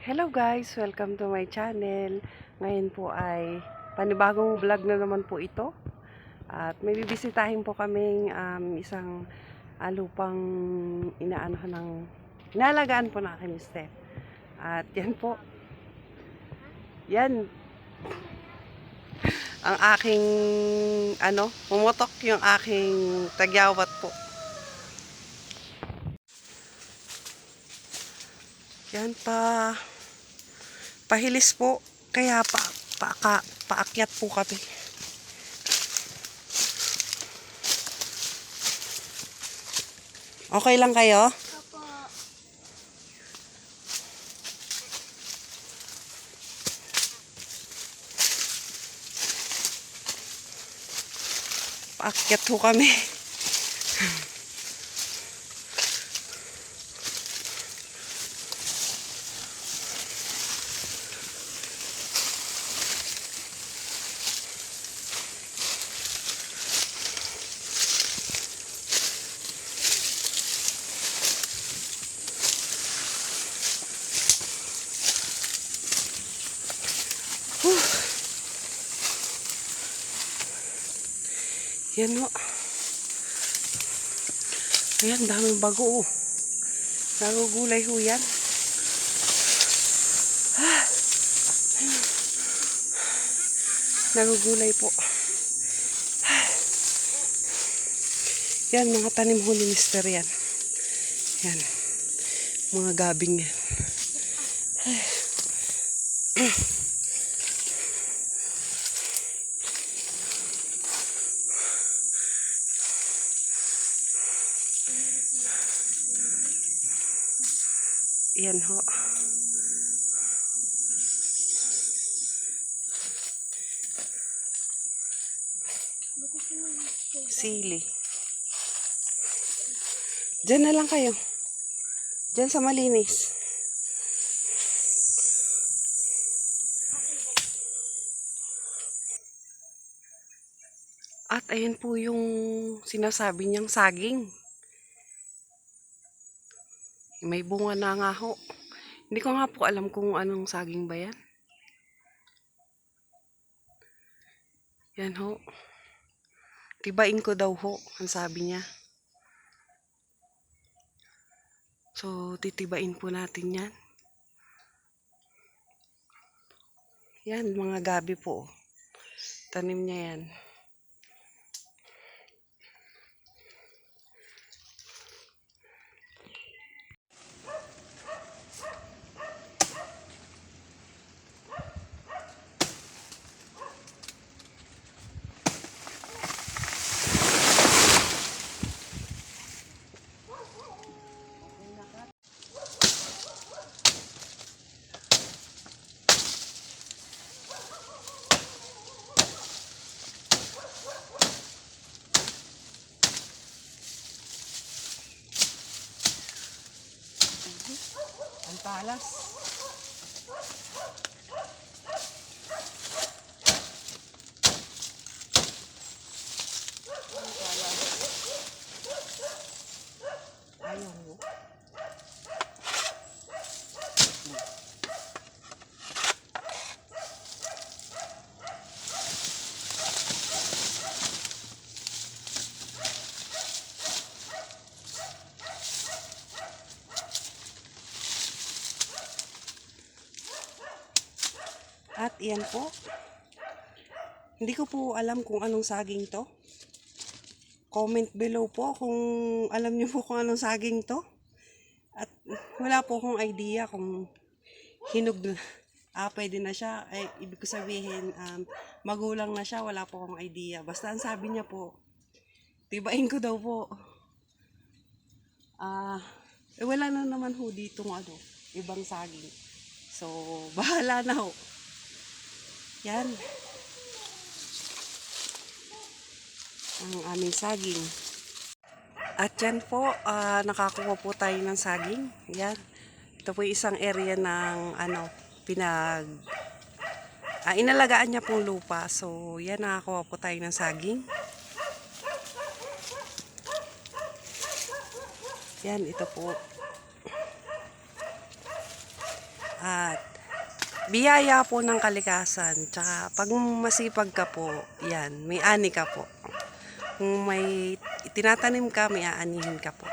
Hello guys! Welcome to my channel. Ngayon po ay panibagong vlog na naman po ito. At may bibisitahin po kaming isang lupang inaalagaan po na aking mister. At yan po. Yan. Ang aking pumutok yung aking tagyawat po. Yan pahilis po, kaya paakyat po kami. Okay lang kayo? Opo. Paakyat po kami. Yan o. Ayan, daming bago o. Nagugulay ho yan. Nagugulay po. Yan, mga tanim ho ni Mister yan. Yan. Mga gabing yan. Yan ho. Sili. Diyan na lang kayo. Diyan sa malinis. At ayan po yung sinasabi niyang saging. May bunga na nga ho. Hindi ko nga po alam kung anong saging ba yan. Yan ho. Tibain ko daw ho, ang sabi niya. So, titibain po natin yan. Yan, mga gabi po. Tanim niya yan. Ang talas. Ayaw mo. At iyan po. Hindi ko po alam kung anong saging to. Comment below po kung alam niyo po kung anong saging to. At wala po akong idea kung hinog na. Pwede na siya. Ibig ko sabihin, magulang na siya. Wala po akong idea. Basta ang sabi niya po, tibain ko daw po. Wala na naman ho dito ibang saging. So, bahala na ho. Yan. Ang aming saging. At yan po, nakakuha po tayo ng saging. Yan. Ito po isang area ng inalagaan niya pong lupa. So, yan, nakakuha po tayo ng saging. Yan, ito po. At biyaya po ng kalikasan. Tsaka pag masipag ka po, yan, may ani ka po. Kung may itinatanim ka, may aanihin ka po.